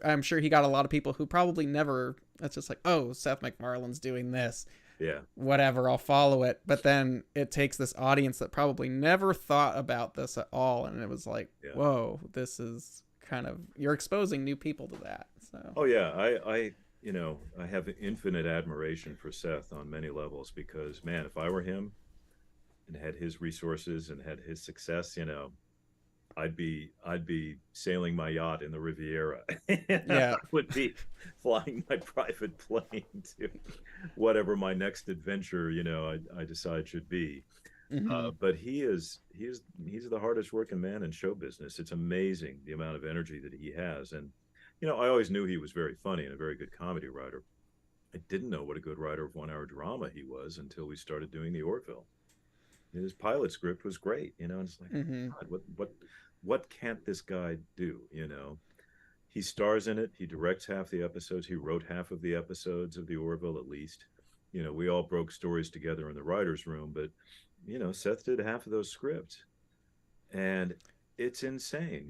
I'm sure he got a lot of people who probably never, that's just like, oh, Seth MacFarlane's doing this, Yeah, whatever, I'll follow it. But then it takes this audience that probably never thought about this at all. And it was like, yeah. whoa, this is kind of, you're exposing new people to that. So, Oh yeah, I have infinite admiration for Seth on many levels because man, if I were him and had his resources and had his success, I'd be sailing my yacht in the Riviera. And I yeah. would be flying my private plane to whatever my next adventure, I decide should be. Hmm. But he's the hardest working man in show business. It's amazing the amount of energy that he has, and I always knew he was very funny and a very good comedy writer. I didn't know what a good writer of 1 hour drama he was until we started doing the Orville. His pilot script was great, and it's like, Hmm. God, what can't this guy do? He stars in it. He directs half the episodes. He wrote half of the episodes of the Orville, at least. We all broke stories together in the writers' room, but Seth did half of those scripts, and it's insane,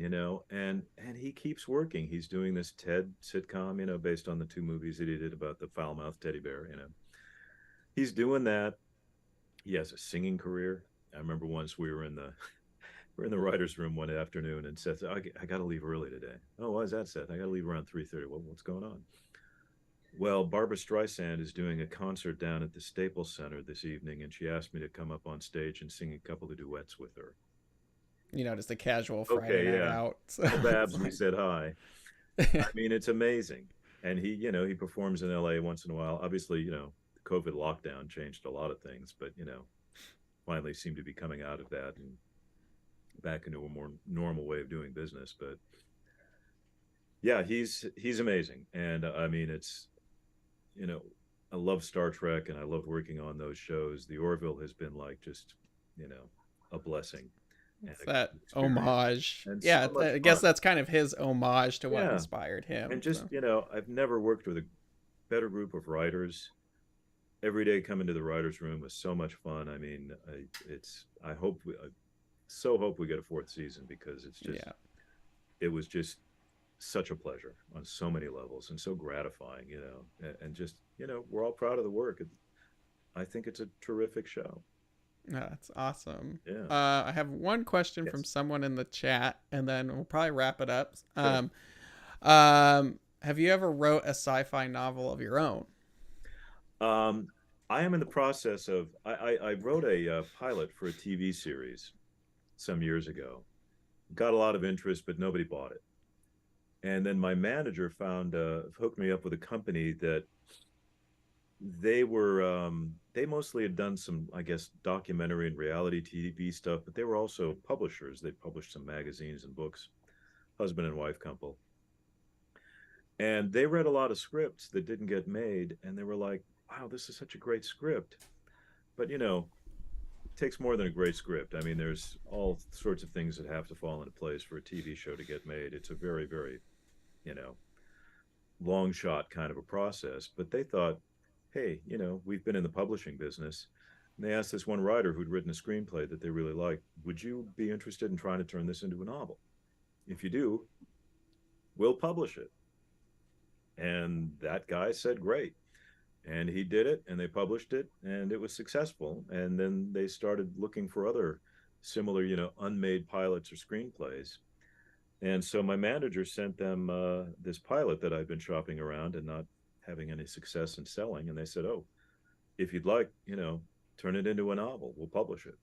and he keeps working. He's doing this TED sitcom, based on the 2 movies that he did about the foul mouthed teddy bear. He's doing that. He has a singing career. I remember once we're in the writers' room one afternoon, and Seth said, I got to leave early today. Oh, why is that, Seth? I got to leave around 3:30. What's going on? Well, Barbara Streisand is doing a concert down at the Staples Center this evening, and she asked me to come up on stage and sing a couple of duets with her. Just a casual Friday Okay, night yeah. out. So Tell it's Babs we like, said hi. I mean, it's amazing. And he performs in LA once in a while. Obviously, the COVID lockdown changed a lot of things, but finally seemed to be coming out of that and back into a more normal way of doing business. But yeah, he's amazing. And I mean, it's you know, I love Star Trek and I love working on those shows. The Orville has been like just, a blessing and it's a that great experience homage. and so Yeah, much I guess fun. that's kind of his homage to what Yeah. inspired him. And just, So, I've never worked with a better group of writers. Every day coming to the writers' room was so much fun. I mean, I so hope we get a fourth season because yeah. it was just such a pleasure on so many levels and so gratifying, and just, we're all proud of the work. I think it's a terrific show. No, that's awesome. Yeah. I have one question from Yes. someone in the chat, and then we'll probably wrap it up. Sure. Have you ever wrote a sci-fi novel of your own? Um, I am in the process of, I wrote a pilot for a TV series some years ago. Got a lot of interest, but nobody bought it. And then my manager hooked me up with a company that they mostly had done some, I guess, documentary and reality TV stuff, but they were also publishers. They published some magazines and books, husband and wife couple. And they read a lot of scripts that didn't get made, and they were like, wow, this is such a great script. But takes more than a great script. I mean, there's all sorts of things that have to fall into place for a TV show to get made. It's a very, very, you know, long shot kind of a process. But they thought, hey, we've been in the publishing business. And they asked this one writer who'd written a screenplay that they really liked, would you be interested in trying to turn this into a novel? If you do, we'll publish it. And that guy said, great. And he did it, and they published it, and it was successful. And then they started looking for other similar, unmade pilots or screenplays. And so my manager sent them this pilot that I've been shopping around and not having any success in selling. And they said, oh, if you'd like, turn it into a novel, we'll publish it.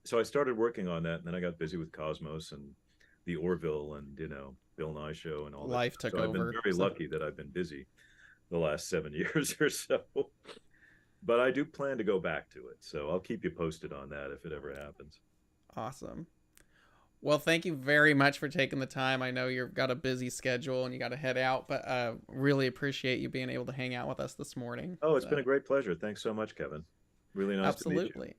So I started working on that, and then I got busy with Cosmos and the Orville and, Bill Nye Show and all that. Life took over. I've been very lucky that I've been busy the last 7 years or so. But I do plan to go back to it. So I'll keep you posted on that if it ever happens. Awesome. Well, thank you very much for taking the time. I know you've got a busy schedule and you got to head out, but really appreciate you being able to hang out with us this morning. Oh, it's been a great pleasure. Thanks so much, Kevin. Really nice to meet you. Absolutely.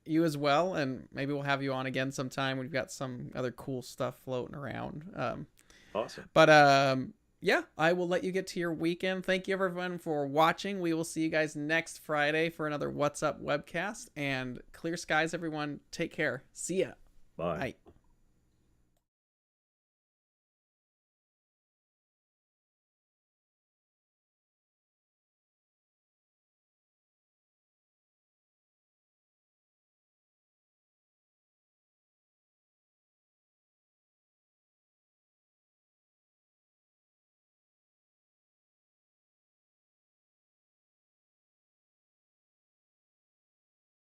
You as well, and maybe we'll have you on again sometime. We've got some other cool stuff floating around. Awesome. But yeah, I will let you get to your weekend. Thank you, everyone, for watching. We will see you guys next Friday for another What's Up webcast. And clear skies, everyone. Take care. See ya. Bye. Bye.